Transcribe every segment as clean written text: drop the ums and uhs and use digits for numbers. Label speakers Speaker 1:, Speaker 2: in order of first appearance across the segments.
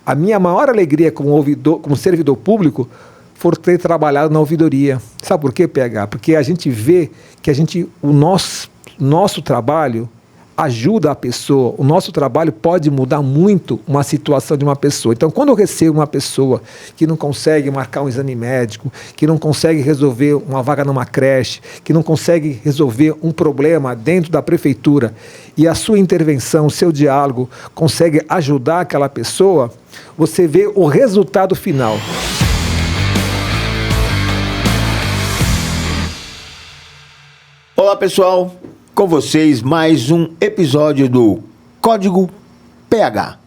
Speaker 1: A minha maior alegria como servidor público foi ter trabalhado na ouvidoria. Sabe por quê, PH? Porque a gente vê que o nosso trabalho ajuda a pessoa, o nosso trabalho pode mudar muito uma situação de uma pessoa. Então, quando eu recebo uma pessoa que não consegue marcar um exame médico, que não consegue resolver uma vaga numa creche, que não consegue resolver um problema dentro da prefeitura, e a sua intervenção, o seu diálogo consegue ajudar aquela pessoa, você vê o resultado final.
Speaker 2: Olá, pessoal. Com vocês, mais um episódio do Código PH.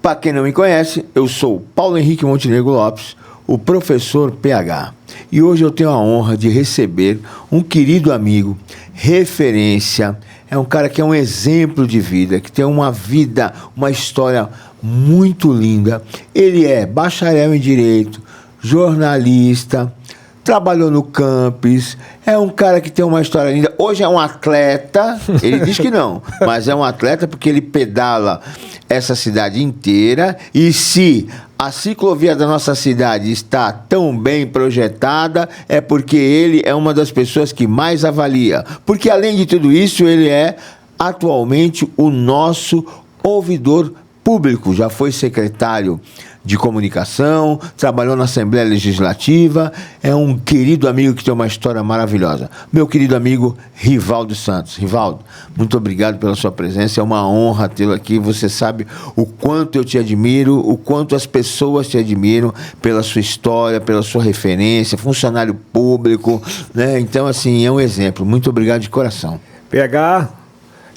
Speaker 2: Para quem não me conhece, eu sou Paulo Henrique Montenegro Lopes, o professor PH. E hoje eu tenho a honra de receber um querido amigo, referência, é um cara que é um exemplo de vida, que tem uma vida, uma história muito linda. Ele é bacharel em Direito, jornalista, trabalhou no campus, é um cara que tem uma história linda. Hoje é um atleta, ele diz que não, mas é um atleta porque ele pedala essa cidade inteira. E se a ciclovia da nossa cidade está tão bem projetada, é porque ele é uma das pessoas que mais avalia. Porque além de tudo isso, ele é atualmente o nosso ouvidor público, já foi secretário de comunicação, trabalhou na Assembleia Legislativa, é um querido amigo que tem uma história maravilhosa. Meu querido amigo Rivaldo Santos. Rivaldo, muito obrigado pela sua presença, é uma honra tê-lo aqui. Você sabe o quanto eu te admiro, o quanto as pessoas te admiram pela sua história, pela sua referência, funcionário público, né? Então, assim, é um exemplo. Muito obrigado de coração.
Speaker 1: PH,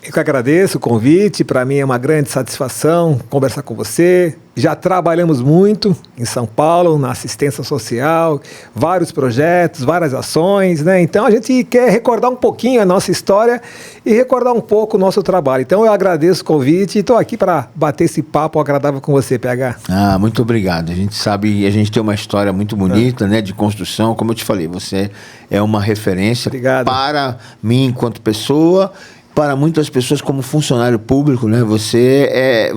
Speaker 1: eu que agradeço o convite, para mim é uma grande satisfação conversar com você. Já trabalhamos muito em São Paulo, na assistência social, vários projetos, várias ações, né? Então a gente quer recordar um pouquinho a nossa história e recordar um pouco o nosso trabalho. Então eu agradeço o convite e estou aqui para bater esse papo agradável com você, PH.
Speaker 2: Ah, muito obrigado. A gente sabe, a gente tem uma história muito bonita, né, de construção. Como eu te falei, você é uma referência.
Speaker 1: Obrigado.
Speaker 2: Para mim enquanto pessoa, para muitas pessoas como funcionário público, né? Você é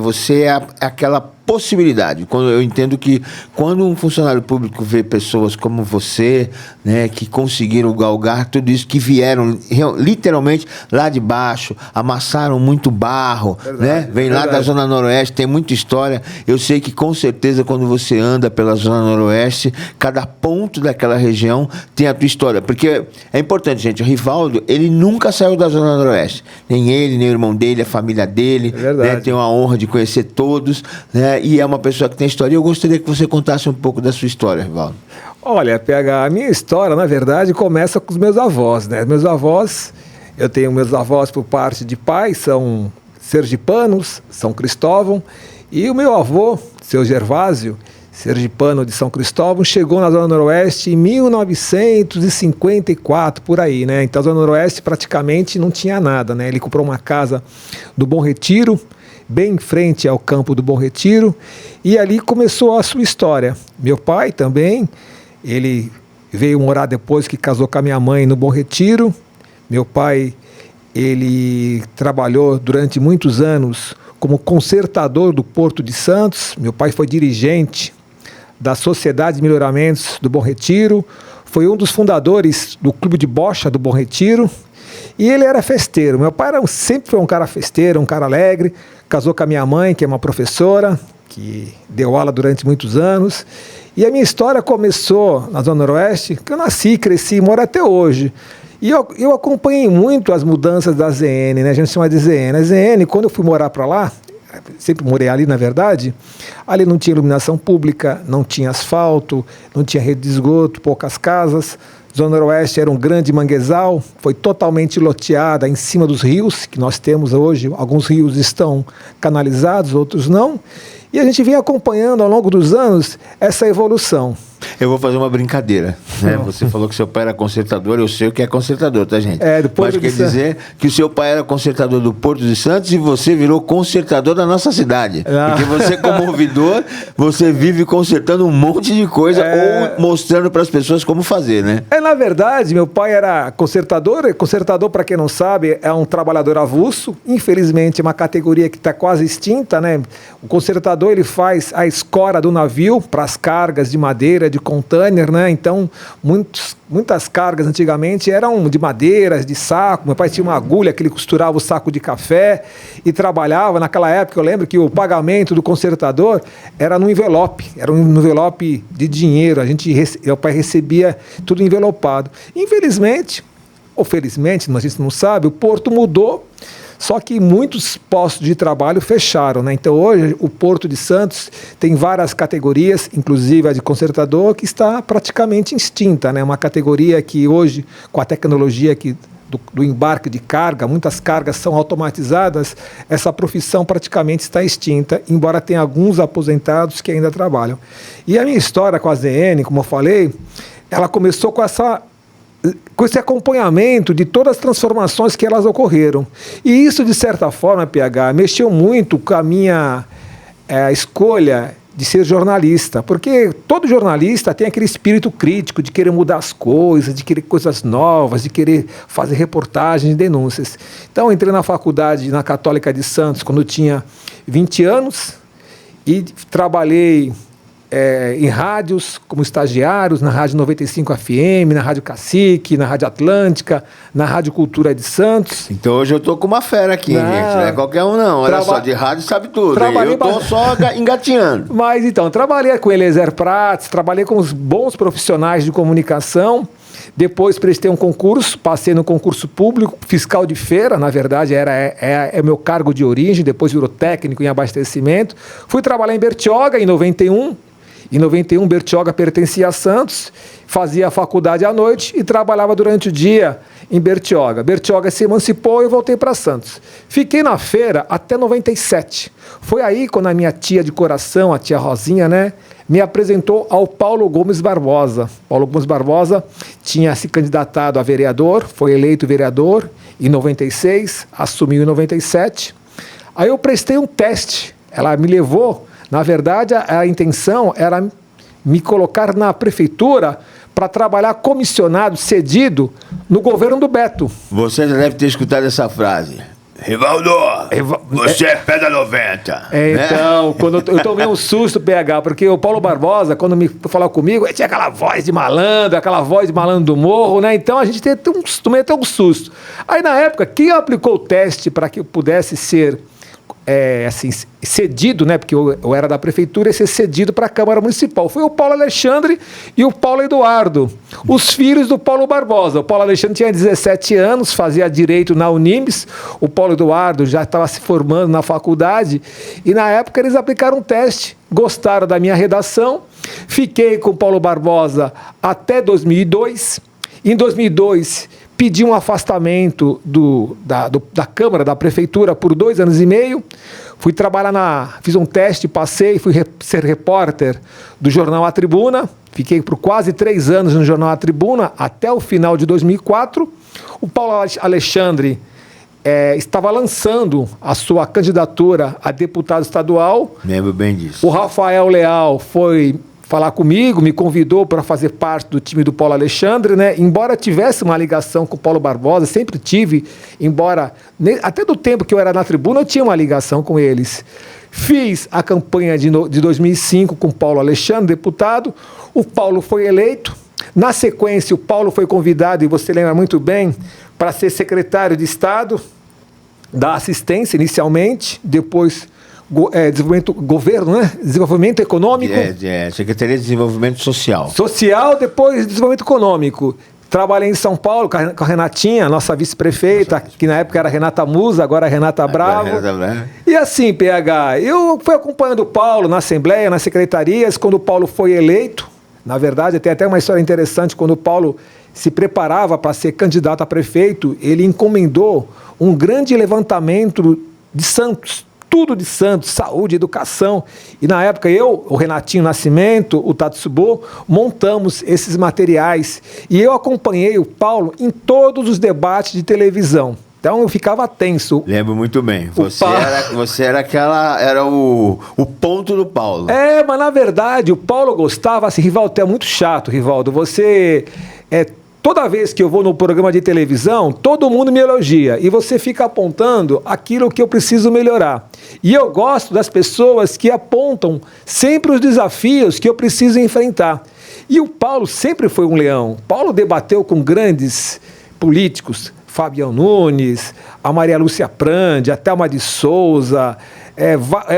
Speaker 2: aquela possibilidade. Eu entendo que quando um funcionário público vê pessoas como você, né, que conseguiram galgar tudo isso, que vieram literalmente lá de baixo, amassaram muito barro, verdade, né? Vem lá da Zona Noroeste, tem muita história. Eu sei que com certeza quando você anda pela Zona Noroeste, cada ponto daquela região tem a tua história. Porque é importante, gente, o Rivaldo, ele nunca saiu da Zona Noroeste. Nem ele, nem o irmão dele, a família dele, né? Tenho a honra de conhecer todos, né? E é uma pessoa que tem história. E eu gostaria que você contasse um pouco da sua história, Rivaldo.
Speaker 1: Olha, PH, a minha história, na verdade, começa com os meus avós, né? Meus avós, eu tenho meus avós por parte de pai, são sergipanos, São Cristóvão, e o meu avô, seu Gervásio, sergipano de São Cristóvão, chegou na Zona Noroeste em 1954, por aí, né? Então a Zona Noroeste praticamente não tinha nada, né? Ele comprou uma casa do Bom Retiro, bem em frente ao campo do Bom Retiro, e ali começou a sua história. Meu pai também, ele veio morar depois que casou com a minha mãe no Bom Retiro. Meu pai, ele trabalhou durante muitos anos como consertador do Porto de Santos. Meu pai foi dirigente da Sociedade de Melhoramentos do Bom Retiro, foi um dos fundadores do Clube de Bocha do Bom Retiro, e ele era festeiro. Meu pai sempre foi um cara festeiro, um cara alegre, casou com a minha mãe, que é uma professora, que deu aula durante muitos anos, e a minha história começou na Zona Noroeste, que eu nasci, cresci e moro até hoje. E eu acompanhei muito as mudanças da ZN, né? A gente chama de ZN. A ZN, quando eu fui morar para lá, sempre morei ali, na verdade, ali não tinha iluminação pública, não tinha asfalto, não tinha rede de esgoto, poucas casas. Zona Noroeste era um grande manguezal, foi totalmente loteada em cima dos rios, que nós temos hoje. Alguns rios estão canalizados, outros não. E a gente vem acompanhando ao longo dos anos essa evolução.
Speaker 2: Eu vou fazer uma brincadeira. Né? Você falou que seu pai era consertador, eu sei o que é consertador, tá, gente?
Speaker 1: Depois
Speaker 2: mas quer dizer que o seu pai era consertador do Porto de Santos e você virou consertador da nossa cidade. Porque você, como ouvidor, você vive consertando um monte de coisa ou mostrando para as pessoas como fazer, né?
Speaker 1: Na verdade, meu pai era consertador. Consertador, para quem não sabe, é um trabalhador avulso. Infelizmente, é uma categoria que está quase extinta, né? O consertador, ele faz a escora do navio para as cargas de madeira, de container, né? Então, muitas cargas antigamente eram de madeiras, de saco. Meu pai tinha uma agulha que ele costurava o saco de café e trabalhava. Naquela época, eu lembro que o pagamento do consertador era no envelope. Era um envelope de dinheiro. Meu pai recebia tudo envelopado. Infelizmente, ou felizmente, a gente não sabe, o Porto mudou. Só que muitos postos de trabalho fecharam, né? Então hoje o Porto de Santos tem várias categorias, inclusive a de consertador, que está praticamente extinta, né? Uma categoria que hoje, com a tecnologia do embarque de carga, muitas cargas são automatizadas, essa profissão praticamente está extinta, embora tenha alguns aposentados que ainda trabalham. E a minha história com a ZN, como eu falei, ela começou com esse acompanhamento de todas as transformações que elas ocorreram. E isso, de certa forma, PH, mexeu muito com a minha escolha de ser jornalista, porque todo jornalista tem aquele espírito crítico de querer mudar as coisas, de querer coisas novas, de querer fazer reportagens e denúncias. Então, eu entrei na faculdade, na Católica de Santos, quando eu tinha 20 anos, e trabalhei em rádios, como estagiários, na Rádio 95 FM, na Rádio Cacique, na Rádio Atlântica, na Rádio Cultura de Santos.
Speaker 2: Então hoje eu tô com uma fera aqui, gente. Não é qualquer um, não. Olha só, de rádio sabe tudo. Eu tô só engatinhando.
Speaker 1: Mas então, trabalhei com Eliezer Prats, trabalhei com os bons profissionais de comunicação. Depois prestei um concurso, passei no concurso público, fiscal de feira, na verdade é meu cargo de origem, depois virou técnico em abastecimento. Fui trabalhar em Bertioga em 91. Em 91, Bertioga pertencia a Santos, fazia a faculdade à noite e trabalhava durante o dia em Bertioga. Bertioga se emancipou e eu voltei para Santos. Fiquei na feira até 97. Foi aí quando a minha tia de coração, a tia Rosinha, né, me apresentou ao Paulo Gomes Barbosa. Paulo Gomes Barbosa tinha se candidatado a vereador, foi eleito vereador em 96, assumiu em 97. Aí eu prestei um teste, ela me levou. Na verdade, a intenção era me colocar na prefeitura para trabalhar comissionado, cedido, no governo do Beto.
Speaker 2: Você já deve ter escutado essa frase. Rivaldo, você é pé da 90.
Speaker 1: Então, quando eu tomei um susto, PH, porque o Paulo Barbosa, quando me falou comigo, ele tinha aquela voz de malandro do morro, né? Então a gente tomei até um susto. Aí na época, quem aplicou o teste para que eu pudesse ser cedido, né, porque eu era da prefeitura, e ser cedido para a Câmara Municipal. Foi o Paulo Alexandre e o Paulo Eduardo, os filhos do Paulo Barbosa. O Paulo Alexandre tinha 17 anos, fazia direito na Unimes, o Paulo Eduardo já estava se formando na faculdade, e na época eles aplicaram um teste, gostaram da minha redação, fiquei com o Paulo Barbosa até 2002. Em 2002, pedi um afastamento da Câmara, da Prefeitura, por 2 anos e meio. Fui trabalhar fiz um teste, passei, fui ser repórter do jornal A Tribuna. Fiquei por quase 3 anos no jornal A Tribuna, até o final de 2004. O Paulo Alexandre estava lançando a sua candidatura a deputado estadual.
Speaker 2: Lembro bem disso.
Speaker 1: O Rafael Leal foi falar comigo, me convidou para fazer parte do time do Paulo Alexandre, né? Embora tivesse uma ligação com o Paulo Barbosa, sempre tive, embora até do tempo que eu era na Tribuna eu tinha uma ligação com eles. Fiz a campanha de 2005 com o Paulo Alexandre, deputado. O Paulo foi eleito. Na sequência, o Paulo foi convidado, e você lembra muito bem, para ser secretário de Estado da Assistência inicialmente, depois desenvolvimento econômico.
Speaker 2: Secretaria de Desenvolvimento Social.
Speaker 1: Depois Desenvolvimento Econômico. Trabalhei em São Paulo com a Renatinha, nossa vice-prefeita, que na época era Renata Musa, agora é Renata Bravo. E assim, PH, eu fui acompanhando o Paulo na Assembleia, nas secretarias, quando o Paulo foi eleito. Na verdade, tem até uma história interessante, quando o Paulo se preparava para ser candidato a prefeito, ele encomendou um grande levantamento de Santos, tudo de Santos, saúde, educação. E na época o Renatinho Nascimento, o Tatsubo, montamos esses materiais. E eu acompanhei o Paulo em todos os debates de televisão. Então eu ficava tenso.
Speaker 2: Lembro muito bem. Você era o ponto do Paulo.
Speaker 1: Mas na verdade o Paulo gostava, assim, Rivaldo, tu é muito chato, Rivaldo. Você toda vez que eu vou no programa de televisão, todo mundo me elogia. E você fica apontando aquilo que eu preciso melhorar. E eu gosto das pessoas que apontam sempre os desafios que eu preciso enfrentar. E o Paulo sempre foi um leão. Paulo debateu com grandes políticos, Fabião Nunes, a Maria Lúcia Prandi, a Thelma de Souza,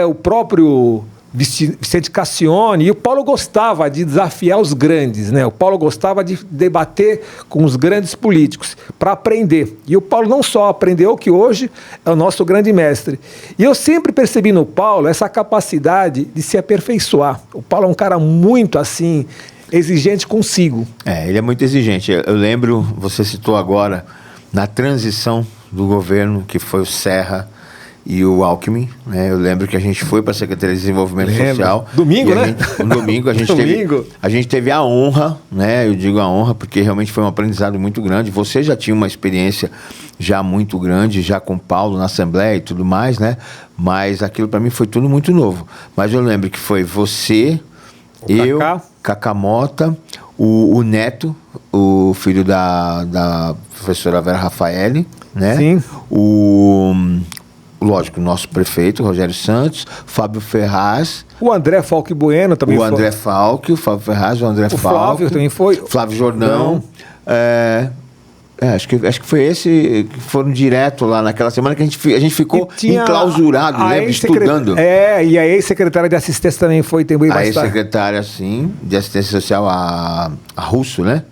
Speaker 1: o próprio Vicente Cassione. E o Paulo gostava de desafiar os grandes, né? O Paulo gostava de debater com os grandes políticos para aprender. E o Paulo não só aprendeu, que hoje é o nosso grande mestre. E eu sempre percebi no Paulo essa capacidade de se aperfeiçoar. O Paulo é um cara muito assim, exigente consigo.
Speaker 2: Ele é muito exigente. Eu lembro, você citou agora, na transição do governo, que foi o Serra e o Alckmin, né? Eu lembro que a gente foi para a Secretaria de Desenvolvimento Social.
Speaker 1: Domingo, né?
Speaker 2: Domingo, a gente teve a honra, né? Eu digo a honra porque realmente foi um aprendizado muito grande. Você já tinha uma experiência já muito grande, já com o Paulo na Assembleia e tudo mais, né? Mas aquilo para mim foi tudo muito novo. Mas eu lembro que foi você, Cacá Mota, o Neto, o filho da professora Vera Rafaeli, né?
Speaker 1: Sim.
Speaker 2: Lógico, o nosso prefeito, Rogério Santos, Fábio Ferraz.
Speaker 1: O André Falque Bueno também foi.
Speaker 2: O André Falque, o Fábio Ferraz, o André Falque.
Speaker 1: O Flávio também foi.
Speaker 2: Flávio Jordão. Acho que foi esse que foram direto lá naquela semana que a gente ficou enclausurado, lembra? Estudando.
Speaker 1: E a ex-secretária de assistência também foi.
Speaker 2: A ex-secretária, sim, de assistência social, a Russo, né?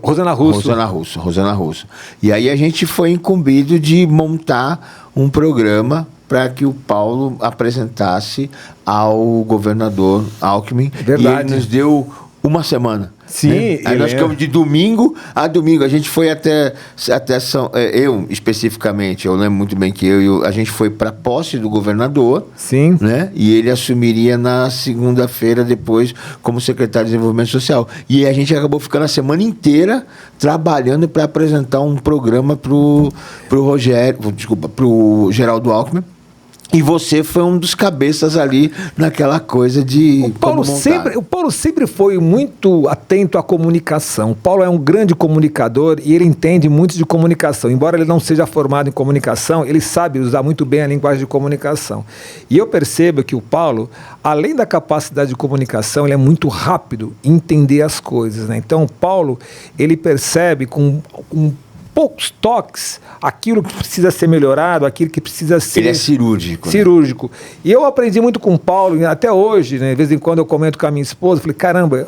Speaker 1: Rosana Russo.
Speaker 2: Rosana Russo. E aí a gente foi incumbido de montar um programa para que o Paulo apresentasse ao governador Alckmin.
Speaker 1: Verdade.
Speaker 2: E ele nos deu uma semana.
Speaker 1: Sim.
Speaker 2: Né? Aí nós ficamos de domingo a domingo. A gente foi até eu especificamente, eu lembro muito bem que a gente foi para a posse do governador.
Speaker 1: Sim.
Speaker 2: Né? E ele assumiria na segunda-feira depois como secretário de Desenvolvimento Social. E a gente acabou ficando a semana inteira trabalhando para apresentar um programa pro Geraldo Alckmin. E você foi um dos cabeças ali naquela coisa de
Speaker 1: o Paulo sempre foi muito atento à comunicação. O Paulo é um grande comunicador e ele entende muito de comunicação. Embora ele não seja formado em comunicação, ele sabe usar muito bem a linguagem de comunicação. E eu percebo que o Paulo, além da capacidade de comunicação, ele é muito rápido em entender as coisas, né? Então o Paulo, ele percebe com poucos toques aquilo que precisa ser melhorado, aquilo que precisa ser...
Speaker 2: Ele é cirúrgico.
Speaker 1: Cirúrgico. Né? E eu aprendi muito com o Paulo, até hoje, né, de vez em quando eu comento com a minha esposa, falei, caramba,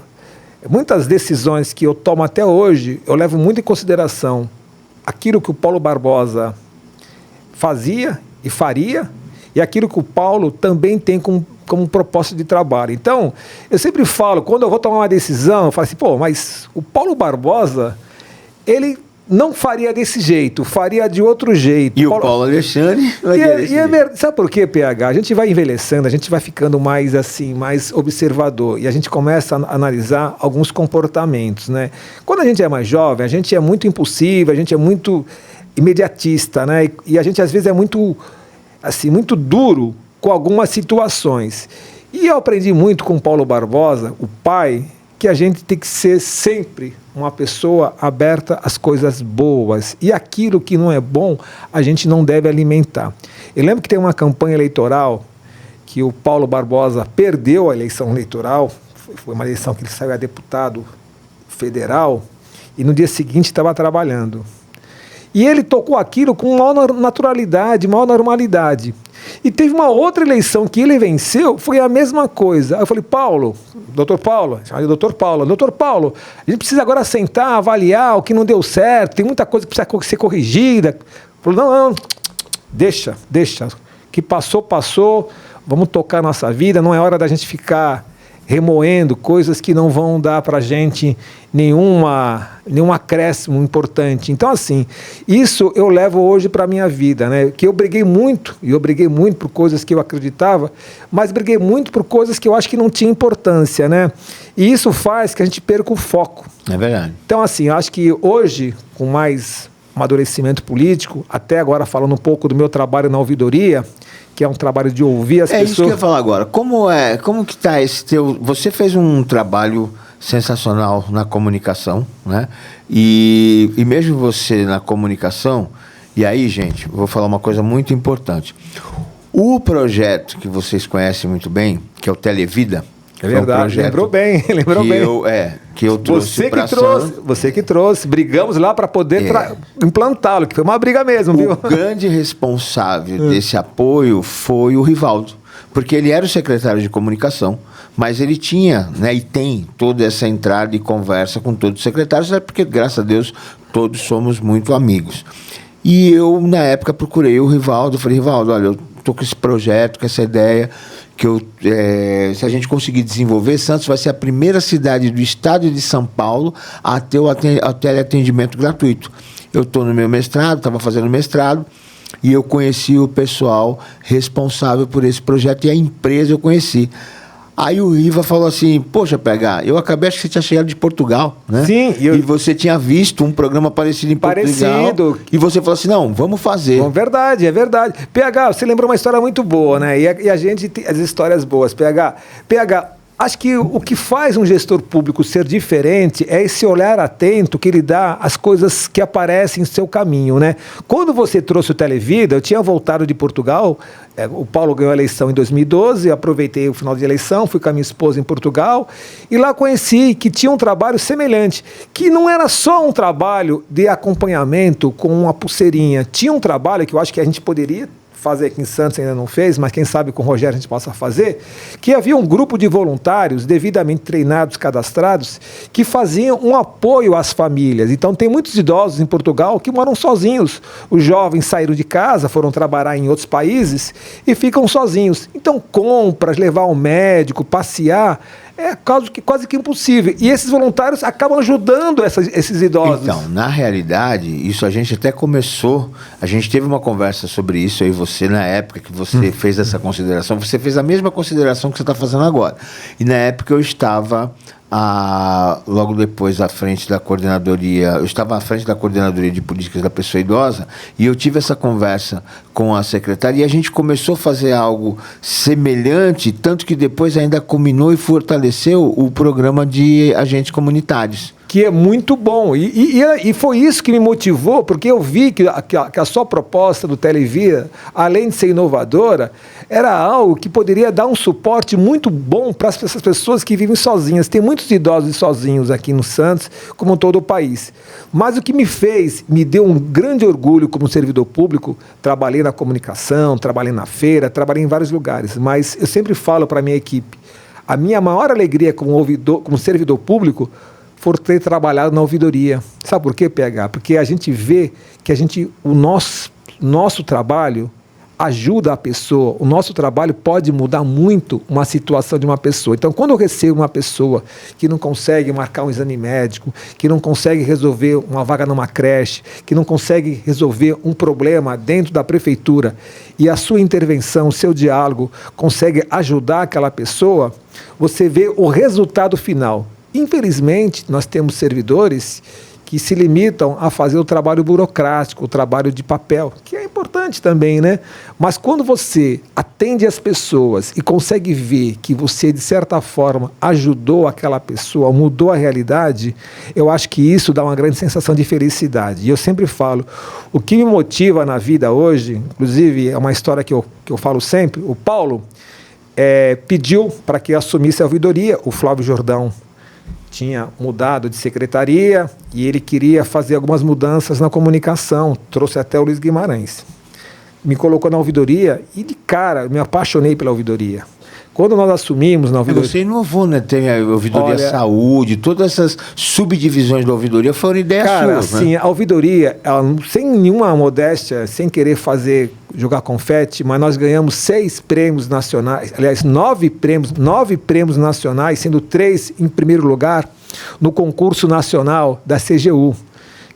Speaker 1: muitas decisões que eu tomo até hoje, eu levo muito em consideração aquilo que o Paulo Barbosa fazia e faria, e aquilo que o Paulo também tem como propósito de trabalho. Então, eu sempre falo, quando eu vou tomar uma decisão, eu falo assim, mas o Paulo Barbosa, ele não faria desse jeito, faria de outro jeito.
Speaker 2: E o Paulo Alexandre
Speaker 1: sabe por quê, PH? A gente vai envelhecendo, a gente vai ficando mais assim, mais observador, e a gente começa a analisar alguns comportamentos, né? Quando a gente é mais jovem, a gente é muito impulsivo, a gente é muito imediatista, né? E a gente às vezes é muito duro com algumas situações. E eu aprendi muito com o Paulo Barbosa, o pai, que a gente tem que ser sempre uma pessoa aberta às coisas boas. E aquilo que não é bom, a gente não deve alimentar. Eu lembro que tem uma campanha eleitoral que o Paulo Barbosa perdeu a eleição eleitoral. Foi uma eleição que ele saiu a deputado federal e no dia seguinte estava trabalhando. E ele tocou aquilo com maior naturalidade, maior normalidade. E teve uma outra eleição que ele venceu, foi a mesma coisa. Aí eu falei, doutor Paulo, a gente precisa agora sentar, avaliar o que não deu certo, tem muita coisa que precisa ser corrigida. Ele falou, não, deixa, que passou, vamos tocar a nossa vida, não é hora da gente ficar remoendo coisas que não vão dar para a gente nenhum acréscimo importante. Então, assim, isso eu levo hoje para a minha vida, né? Que eu briguei muito, e eu briguei muito por coisas que eu acreditava, mas briguei muito por coisas que eu acho que não tinha importância, né? E isso faz que a gente perca o foco.
Speaker 2: É verdade.
Speaker 1: Então, assim, eu acho que hoje, com mais amadurecimento político, até agora falando um pouco do meu trabalho na ouvidoria, que é um trabalho de ouvir as pessoas...
Speaker 2: É isso que eu ia falar agora. Como que tá esse teu... Você fez um trabalho sensacional na comunicação, né? E mesmo você na comunicação... E aí, gente, vou falar uma coisa muito importante. O projeto que vocês conhecem muito bem, que é o Televida...
Speaker 1: É verdade, lembrou bem.
Speaker 2: Que eu trouxe para
Speaker 1: Você que trouxe, brigamos lá para poder implantá-lo, que foi uma briga mesmo, viu?
Speaker 2: O grande responsável desse apoio foi o Rivaldo, porque ele era o secretário de comunicação, mas ele tinha, né, e tem toda essa entrada e conversa com todos os secretários, porque, graças a Deus, todos somos muito amigos. E eu, na época, procurei o Rivaldo, falei, Rivaldo, olha, eu estou com esse projeto, com essa ideia... se a gente conseguir desenvolver, Santos vai ser a primeira cidade do estado de São Paulo a ter o teleatendimento gratuito. Eu estou no meu mestrado, estava fazendo mestrado, e eu conheci o pessoal responsável por esse projeto, e a empresa eu conheci. Aí o Riva falou assim, poxa, PH, eu acabei, acho que você tinha chegado de Portugal, né?
Speaker 1: Sim.
Speaker 2: E você tinha visto um programa parecido em Portugal. E você falou assim, não, vamos fazer.
Speaker 1: Bom, verdade, é verdade. PH, você lembrou uma história muito boa, né? E a gente tem as histórias boas. PH, acho que o que faz um gestor público ser diferente é esse olhar atento que ele dá às coisas que aparecem em seu caminho, né? Quando você trouxe o Televida, eu tinha voltado de Portugal, o Paulo ganhou a eleição em 2012, aproveitei o final de eleição, fui com a minha esposa em Portugal, e lá conheci que tinha um trabalho semelhante, que não era só um trabalho de acompanhamento com uma pulseirinha, tinha um trabalho que eu acho que a gente poderia fazer aqui em Santos, ainda não fez, mas quem sabe com o Rogério a gente possa fazer, que havia um grupo de voluntários devidamente treinados, cadastrados, que faziam um apoio às famílias. Então tem muitos idosos em Portugal que moram sozinhos. Os jovens saíram de casa, foram trabalhar em outros países e ficam sozinhos. Então compras, levar ao médico, passear, é quase que impossível. E esses voluntários acabam ajudando esses idosos.
Speaker 2: Então, na realidade, isso a gente até começou, a gente teve uma conversa sobre isso, aí você, na época que você fez essa consideração, você fez a mesma consideração que você está fazendo agora. E na época eu estava... logo depois à frente da coordenadoria, eu estava à frente da coordenadoria de políticas da pessoa idosa, e eu tive essa conversa com a secretária e a gente começou a fazer algo semelhante, tanto que depois ainda culminou e fortaleceu o programa de agentes comunitários.
Speaker 1: Que é muito bom. E foi isso que me motivou, porque eu vi que a sua proposta do Televida, além de ser inovadora, era algo que poderia dar um suporte muito bom para essas pessoas que vivem sozinhas. Tem muitos idosos sozinhos aqui no Santos, como em todo o país. Mas o que me deu um grande orgulho como servidor público, trabalhei na comunicação, trabalhei na feira, trabalhei em vários lugares, mas eu sempre falo para a minha equipe, a minha maior alegria como servidor público for ter trabalhado na ouvidoria. Sabe por quê, PH? Porque a gente vê que o nosso trabalho ajuda a pessoa, o nosso trabalho pode mudar muito uma situação de uma pessoa. Então, quando eu recebo uma pessoa que não consegue marcar um exame médico, que não consegue resolver uma vaga numa creche, que não consegue resolver um problema dentro da prefeitura, e a sua intervenção, o seu diálogo consegue ajudar aquela pessoa, você vê o resultado final. Infelizmente, nós temos servidores que se limitam a fazer o trabalho burocrático, o trabalho de papel, que é importante também, né? Mas quando você atende as pessoas e consegue ver que você, de certa forma, ajudou aquela pessoa, mudou a realidade, eu acho que isso dá uma grande sensação de felicidade. E eu sempre falo, o que me motiva na vida hoje, inclusive é uma história que eu falo sempre, o Paulo pediu para que assumisse a ouvidoria, o Flávio Jordão tinha mudado de secretaria e ele queria fazer algumas mudanças na comunicação, trouxe até o Luiz Guimarães. Me colocou na ouvidoria e de cara me apaixonei pela ouvidoria. Quando nós assumimos na ouvidoria...
Speaker 2: Você inovou, né? Tem a ouvidoria saúde, todas essas subdivisões da ouvidoria foram ideias suas,
Speaker 1: sim, a ouvidoria, sem nenhuma modéstia, sem querer jogar confete, mas nós ganhamos 6 prêmios nacionais, aliás, 9 prêmios nacionais, sendo 3 em primeiro lugar, no concurso nacional da CGU,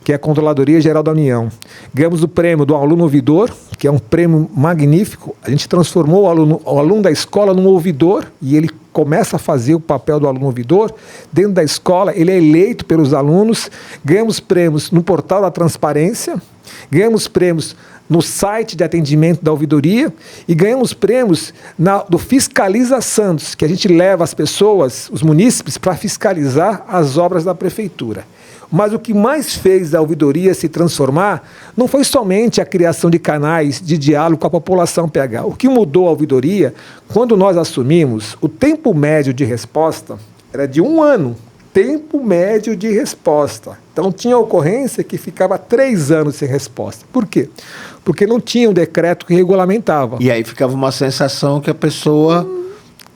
Speaker 1: que é a Controladoria Geral da União. Ganhamos o prêmio do aluno ouvidor, que é um prêmio magnífico. A gente transformou o aluno da escola num ouvidor, e ele começa a fazer o papel do aluno ouvidor. Dentro da escola, ele é eleito pelos alunos. Ganhamos prêmios no portal da transparência, ganhamos prêmios no site de atendimento da ouvidoria e ganhamos prêmios do Fiscaliza Santos, que a gente leva as pessoas, os munícipes, para fiscalizar as obras da prefeitura. Mas o que mais fez a ouvidoria se transformar não foi somente a criação de canais de diálogo com a população PH. O que mudou a ouvidoria, quando nós assumimos, o tempo médio de resposta era de 1 ano. Tempo médio de resposta. Então tinha ocorrência que ficava 3 anos sem resposta. Por quê? Porque não tinha um decreto que regulamentava.
Speaker 2: E aí ficava uma sensação que a pessoa...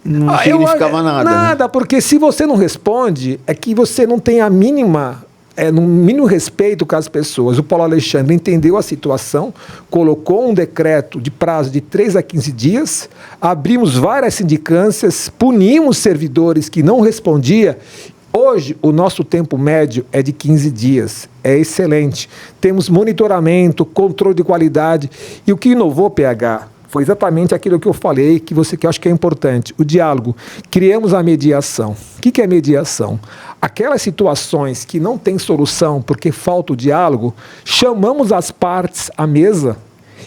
Speaker 2: não significava nada.
Speaker 1: Nada, né? Porque se você não responde, é que você não tem a mínimo respeito com as pessoas. O Paulo Alexandre entendeu a situação, colocou um decreto de prazo de 3 a 15 dias, abrimos várias sindicâncias, punimos servidores que não respondiam. Hoje, o nosso tempo médio é de 15 dias. É excelente. Temos monitoramento, controle de qualidade. E o que inovou, PH, foi exatamente aquilo que eu falei, que eu acho que é importante. O diálogo. Criamos a mediação. O que é mediação? Aquelas situações que não têm solução porque falta o diálogo, chamamos as partes à mesa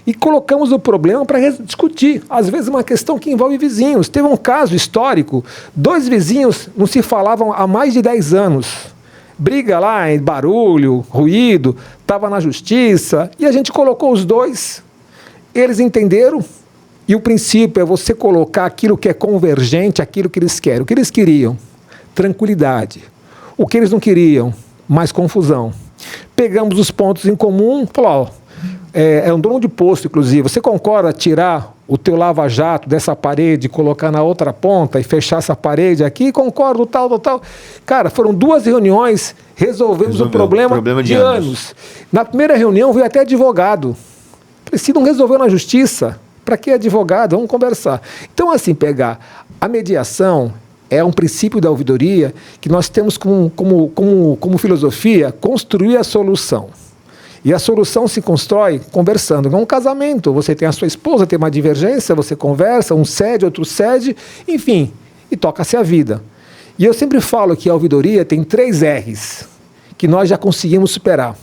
Speaker 1: e colocamos o problema para discutir. Às vezes uma questão que envolve vizinhos. Teve um caso histórico, 2 vizinhos não se falavam há mais de 10 anos. Briga lá, barulho, ruído, estava na justiça, e a gente colocou os 2. Eles entenderam, e o princípio é você colocar aquilo que é convergente, aquilo que eles querem. O que eles queriam? Tranquilidade. O que eles não queriam? Mais confusão. Pegamos os pontos em comum, falou, é um dono de posto, inclusive. Você concorda tirar o teu lava-jato dessa parede, colocar na outra ponta e fechar essa parede aqui? Concordo, tal. Cara, foram 2 reuniões, resolvemos o problema de anos. Na primeira reunião veio até advogado. Se não resolveu na justiça, para que advogado? Vamos conversar. Então, assim, pegar a mediação é um princípio da ouvidoria que nós temos como filosofia construir a solução. E a solução se constrói conversando. Não é um casamento. Você tem a sua esposa, tem uma divergência, você conversa, um cede, outro cede, enfim, e toca-se a vida. E eu sempre falo que a ouvidoria tem 3 R's que nós já conseguimos superar.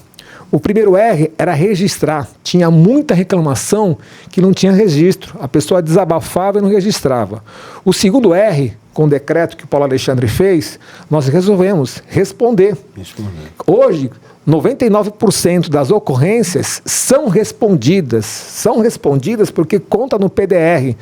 Speaker 1: O primeiro R era registrar. Tinha muita reclamação que não tinha registro. A pessoa desabafava e não registrava. O segundo R, com o decreto que o Paulo Alexandre fez, nós resolvemos responder. Hoje, 99% das ocorrências são respondidas porque conta no PDR.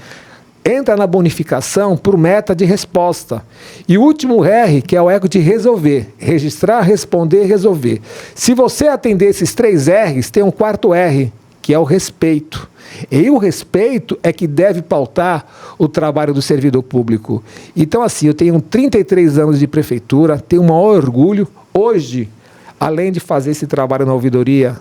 Speaker 1: Entra na bonificação por meta de resposta. E o último R, que é o eco de resolver. Registrar, responder, resolver. Se você atender esses 3 R's, tem um 4º R, que é o respeito. E o respeito é que deve pautar o trabalho do servidor público. Então, assim, eu tenho 33 anos de prefeitura, tenho o maior orgulho. Hoje, além de fazer esse trabalho na ouvidoria,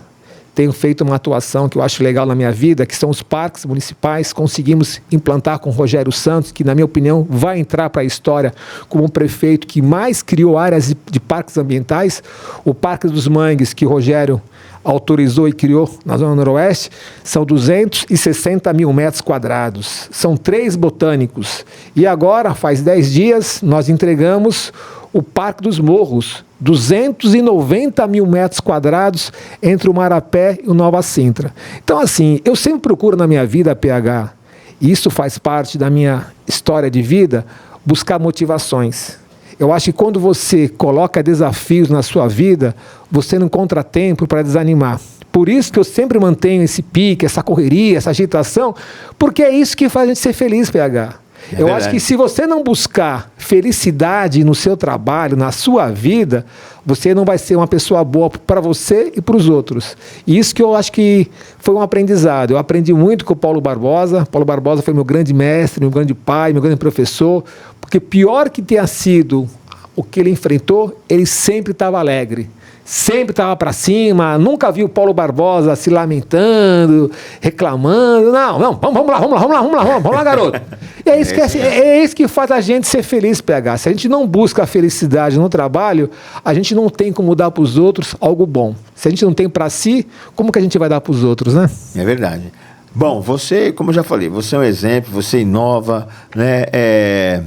Speaker 1: tenho feito uma atuação que eu acho legal na minha vida, que são os parques municipais. Conseguimos implantar com o Rogério Santos, que, na minha opinião, vai entrar para a história como um prefeito que mais criou áreas de parques ambientais. O Parque dos Mangues, que o Rogério autorizou e criou na Zona Noroeste, são 260 mil metros quadrados. São 3 botânicos. E agora, faz 10 dias, nós entregamos o Parque dos Morros, 290 mil metros quadrados entre o Marapé e o Nova Sintra. Então, assim, eu sempre procuro na minha vida, PH, e isso faz parte da minha história de vida, buscar motivações. Eu acho que quando você coloca desafios na sua vida, você não encontra tempo para desanimar. Por isso que eu sempre mantenho esse pique, essa correria, essa agitação, porque é isso que faz a gente ser feliz, PH. Eu acho que se você não buscar felicidade no seu trabalho, na sua vida, você não vai ser uma pessoa boa para você e para os outros. E isso que eu acho que foi um aprendizado. Eu aprendi muito com o Paulo Barbosa. Paulo Barbosa foi meu grande mestre, meu grande pai, meu grande professor, porque pior que tenha sido o que ele enfrentou, ele sempre estava alegre. Sempre estava para cima, nunca vi o Paulo Barbosa se lamentando, reclamando. Não, vamos lá, garoto. E é isso que faz a gente ser feliz, PH. Se a gente não busca a felicidade no trabalho, a gente não tem como dar para os outros algo bom. Se a gente não tem para si, como que a gente vai dar para os outros, né?
Speaker 2: É verdade. Bom, você, como eu já falei, você é um exemplo, você inova, né?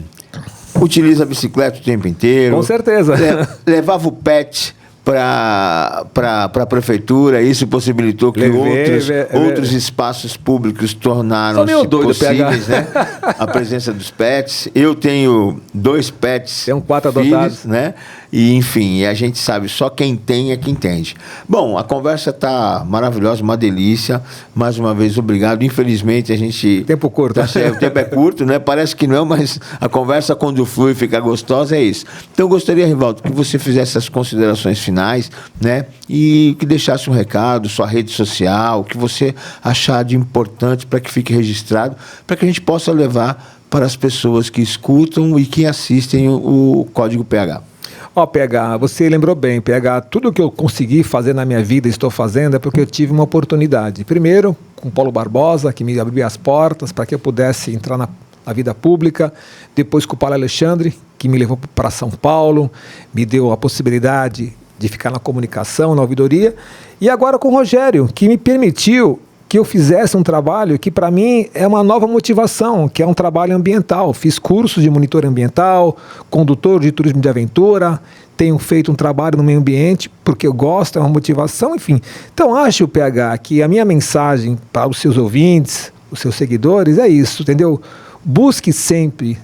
Speaker 2: Utiliza a bicicleta o tempo inteiro.
Speaker 1: Com certeza.
Speaker 2: Levava o pet para a prefeitura, isso possibilitou que outros espaços públicos tornaram-se possíveis, né? A presença dos pets. Eu tenho 2 pets.
Speaker 1: Tem 4 adotados,
Speaker 2: né? E, enfim, a gente sabe, só quem tem é que entende. Bom, a conversa tá maravilhosa, uma delícia. Mais uma vez, obrigado. Infelizmente, a gente...
Speaker 1: Tempo curto.
Speaker 2: O tempo é curto, né? Parece que não, mas a conversa, quando flui e fica gostosa, é isso. Então, eu gostaria, Rivaldo, que você fizesse as considerações finais, né? E que deixasse um recado, sua rede social, o que você achar de importante para que fique registrado, para que a gente possa levar para as pessoas que escutam e que assistem o Código PH.
Speaker 1: PH, você lembrou bem, PH, tudo que eu consegui fazer na minha vida, estou fazendo, é porque eu tive uma oportunidade. Primeiro, com o Paulo Barbosa, que me abriu as portas para que eu pudesse entrar na vida pública. Depois com o Paulo Alexandre, que me levou para São Paulo, me deu a possibilidade de ficar na comunicação, na ouvidoria. E agora com o Rogério, que me permitiu que eu fizesse um trabalho que para mim é uma nova motivação, que é um trabalho ambiental. Fiz cursos de monitor ambiental, condutor de turismo de aventura, tenho feito um trabalho no meio ambiente, porque eu gosto, é uma motivação, enfim. Então acho, PH, que a minha mensagem para os seus ouvintes, os seus seguidores, é isso, entendeu? Busque sempre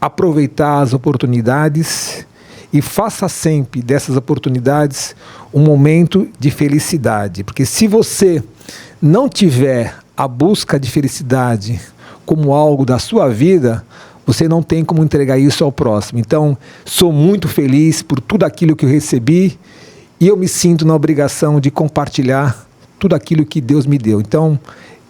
Speaker 1: aproveitar as oportunidades e faça sempre dessas oportunidades um momento de felicidade, porque se você não tiver a busca de felicidade como algo da sua vida, você não tem como entregar isso ao próximo. Então, sou muito feliz por tudo aquilo que eu recebi e eu me sinto na obrigação de compartilhar tudo aquilo que Deus me deu. Então,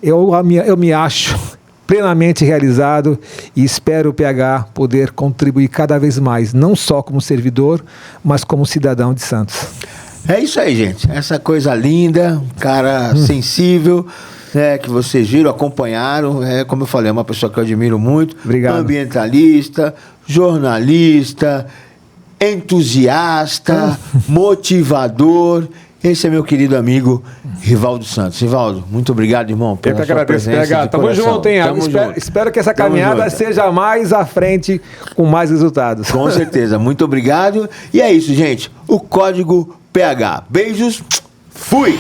Speaker 1: eu me acho plenamente realizado e espero, PH, poder contribuir cada vez mais, não só como servidor, mas como cidadão de Santos.
Speaker 2: É isso aí, gente. Essa coisa linda, um cara sensível, né, que vocês viram, acompanharam. Como eu falei, é uma pessoa que eu admiro muito.
Speaker 1: Obrigado.
Speaker 2: Ambientalista, jornalista, entusiasta, motivador. Esse é meu querido amigo Rivaldo Santos. Rivaldo, muito obrigado, irmão, pela sua presença. PH,
Speaker 1: tamo junto, hein? Espero que essa caminhada seja mais à frente, com mais resultados.
Speaker 2: Com certeza. Muito obrigado. E é isso, gente. O Código PH. Beijos. Fui!